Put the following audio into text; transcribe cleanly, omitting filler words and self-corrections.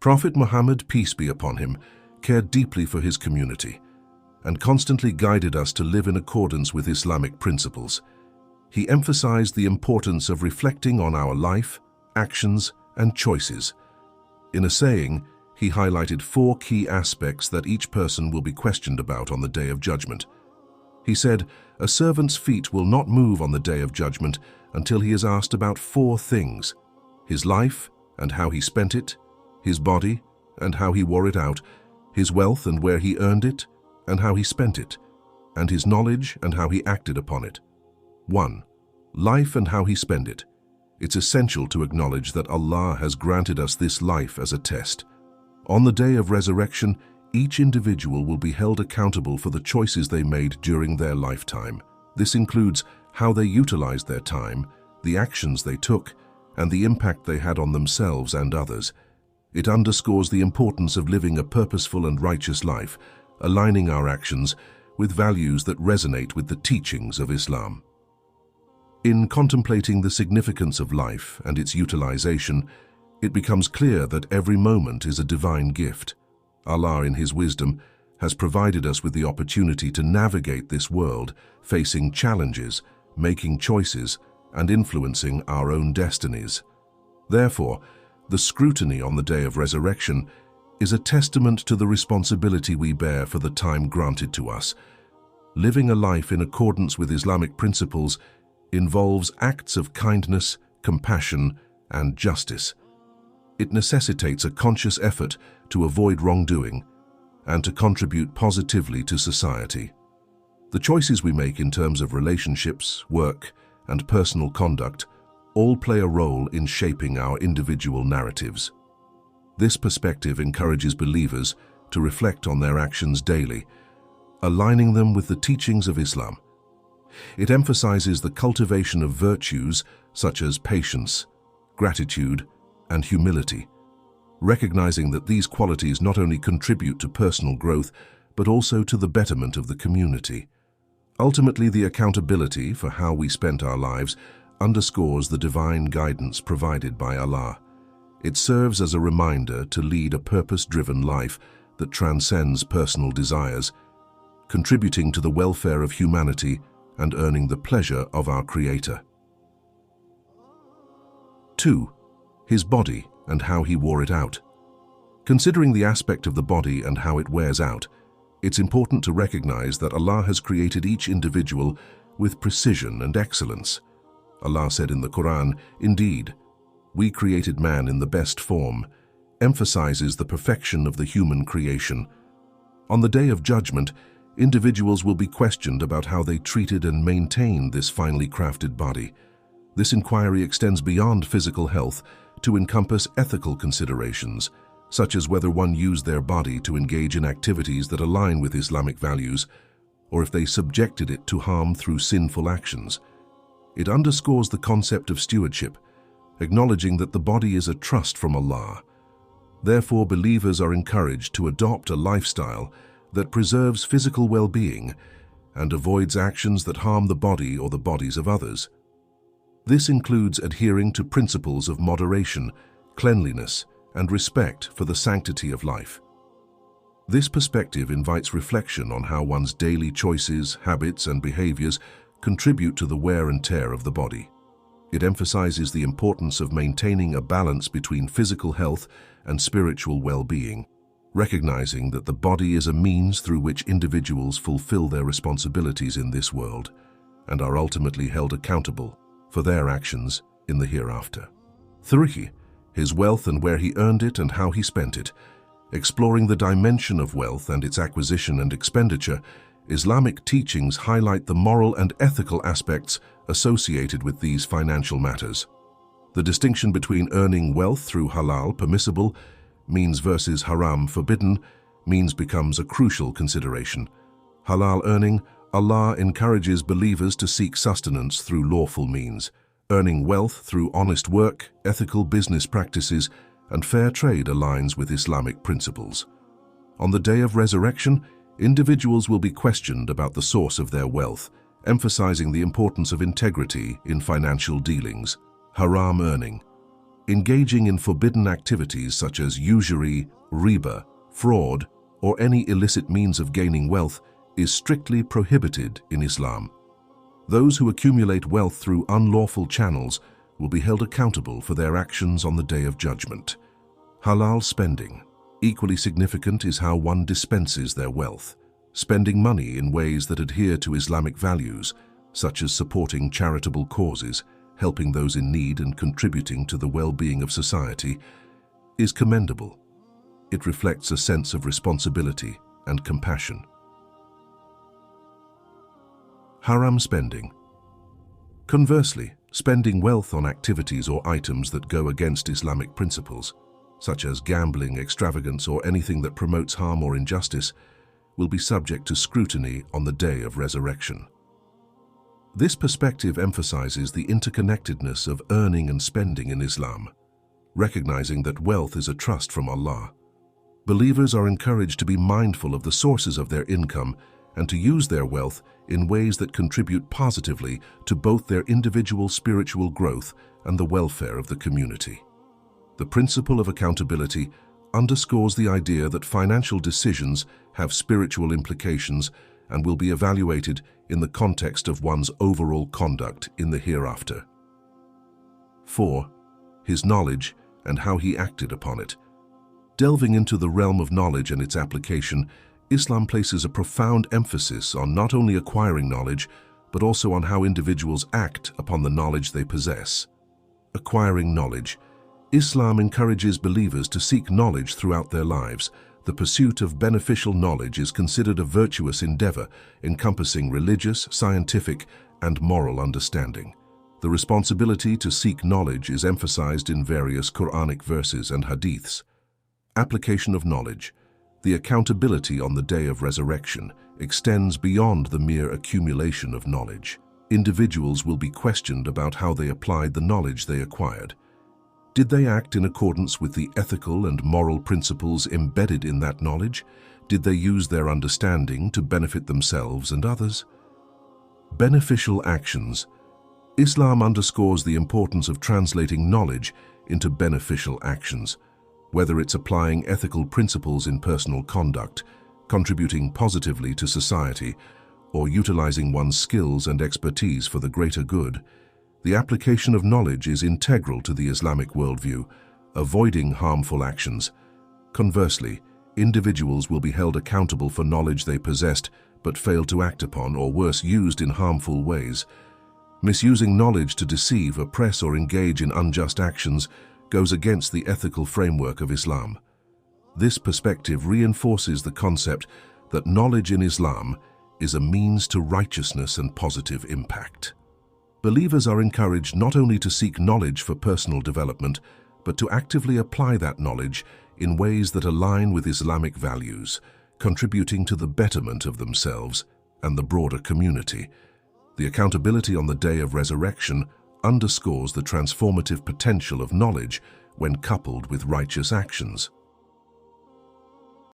Prophet Muhammad, peace be upon him, cared deeply for his community and constantly guided us to live in accordance with Islamic principles. He emphasized the importance of reflecting on our life, actions, and choices. In a saying, he highlighted 4 key aspects that each person will be questioned about on the Day of Judgment. He said, "A servant's feet will not move on the Day of Judgment until he is asked about 4 things: his life and how he spent it, his body and how he wore it out, his wealth and where he earned it and how he spent it, and his knowledge and how he acted upon it." 1. Life and how he spent it. It's essential to acknowledge that Allah has granted us this life as a test. On the Day of Resurrection, each individual will be held accountable for the choices they made during their lifetime. This includes how they utilized their time, the actions they took, and the impact they had on themselves and others. It underscores the importance of living a purposeful and righteous life, aligning our actions with values that resonate with the teachings of Islam. In contemplating the significance of life and its utilization, it becomes clear that every moment is a divine gift. Allah, in His wisdom, has provided us with the opportunity to navigate this world, facing challenges, making choices, and influencing our own destinies. Therefore, the scrutiny on the Day of Resurrection is a testament to the responsibility we bear for the time granted to us. Living a life in accordance with Islamic principles involves acts of kindness, compassion, and justice. It necessitates a conscious effort to avoid wrongdoing and to contribute positively to society. The choices we make in terms of relationships, work, and personal conduct all play a role in shaping our individual narratives. This perspective encourages believers to reflect on their actions daily, aligning them with the teachings of Islam. It emphasizes the cultivation of virtues such as patience, gratitude, and humility, recognizing that these qualities not only contribute to personal growth, but also to the betterment of the community. Ultimately, the accountability for how we spent our lives underscores the divine guidance provided by Allah. It serves as a reminder to lead a purpose-driven life that transcends personal desires, contributing to the welfare of humanity and earning the pleasure of our Creator. 2. His body and how he wore it out. Considering the aspect of the body and how it wears out, it's important to recognize that Allah has created each individual with precision and excellence. Allah said in the Quran, "Indeed, we created man in the best form," emphasizes the perfection of the human creation. On the Day of Judgment, individuals will be questioned about how they treated and maintained this finely crafted body. This inquiry extends beyond physical health to encompass ethical considerations, such as whether one used their body to engage in activities that align with Islamic values, or if they subjected it to harm through sinful actions. It underscores the concept of stewardship, acknowledging that the body is a trust from Allah. Therefore, believers are encouraged to adopt a lifestyle that preserves physical well-being and avoids actions that harm the body or the bodies of others. This includes adhering to principles of moderation, cleanliness, and respect for the sanctity of life. This perspective invites reflection on how one's daily choices, habits, and behaviors contribute to the wear and tear of the body. It emphasizes the importance of maintaining a balance between physical health and spiritual well-being, recognizing that the body is a means through which individuals fulfill their responsibilities in this world and are ultimately held accountable for their actions in the hereafter. 3. His wealth and where he earned it and how he spent it. Exploring the dimension of wealth and its acquisition and expenditure, Islamic teachings highlight the moral and ethical aspects associated with these financial matters. The distinction between earning wealth through halal permissible means versus haram forbidden means becomes a crucial consideration. Halal earning, Allah encourages believers to seek sustenance through lawful means. Earning wealth through honest work, ethical business practices, and fair trade aligns with Islamic principles. On the Day of Resurrection, individuals will be questioned about the source of their wealth, emphasizing the importance of integrity in financial dealings. Haram earning. Engaging in forbidden activities such as usury, riba, fraud, or any illicit means of gaining wealth is strictly prohibited in Islam. Those who accumulate wealth through unlawful channels will be held accountable for their actions on the Day of Judgment. Halal spending. Equally significant is how one dispenses their wealth, spending money in ways that adhere to Islamic values, such as supporting charitable causes, helping those in need and contributing to the well-being of society, is commendable. It reflects a sense of responsibility and compassion. Haram spending. Conversely, spending wealth on activities or items that go against Islamic principles, such as gambling, extravagance, or anything that promotes harm or injustice, will be subject to scrutiny on the Day of Resurrection. This perspective emphasizes the interconnectedness of earning and spending in Islam, recognizing that wealth is a trust from Allah. Believers are encouraged to be mindful of the sources of their income and to use their wealth in ways that contribute positively to both their individual spiritual growth and the welfare of the community. The principle of accountability underscores the idea that financial decisions have spiritual implications and will be evaluated in the context of one's overall conduct in the hereafter. 4. His knowledge and how he acted upon it. Delving into the realm of knowledge and its application, Islam places a profound emphasis on not only acquiring knowledge, but also on how individuals act upon the knowledge they possess. Acquiring knowledge. Islam encourages believers to seek knowledge throughout their lives. The pursuit of beneficial knowledge is considered a virtuous endeavor, encompassing religious, scientific, and moral understanding. The responsibility to seek knowledge is emphasized in various Quranic verses and hadiths. Application of knowledge. The accountability on the Day of Resurrection extends beyond the mere accumulation of knowledge. Individuals will be questioned about how they applied the knowledge they acquired. Did they act in accordance with the ethical and moral principles embedded in that knowledge? Did they use their understanding to benefit themselves and others? Beneficial actions. Islam underscores the importance of translating knowledge into beneficial actions, whether it's applying ethical principles in personal conduct, contributing positively to society, or utilizing one's skills and expertise for the greater good. The application of knowledge is integral to the Islamic worldview, avoiding harmful actions. Conversely, individuals will be held accountable for knowledge they possessed but failed to act upon, or worse, used in harmful ways. Misusing knowledge to deceive, oppress, or engage in unjust actions goes against the ethical framework of Islam. This perspective reinforces the concept that knowledge in Islam is a means to righteousness and positive impact. Believers are encouraged not only to seek knowledge for personal development, but to actively apply that knowledge in ways that align with Islamic values, contributing to the betterment of themselves and the broader community. The accountability on the Day of Resurrection underscores the transformative potential of knowledge when coupled with righteous actions.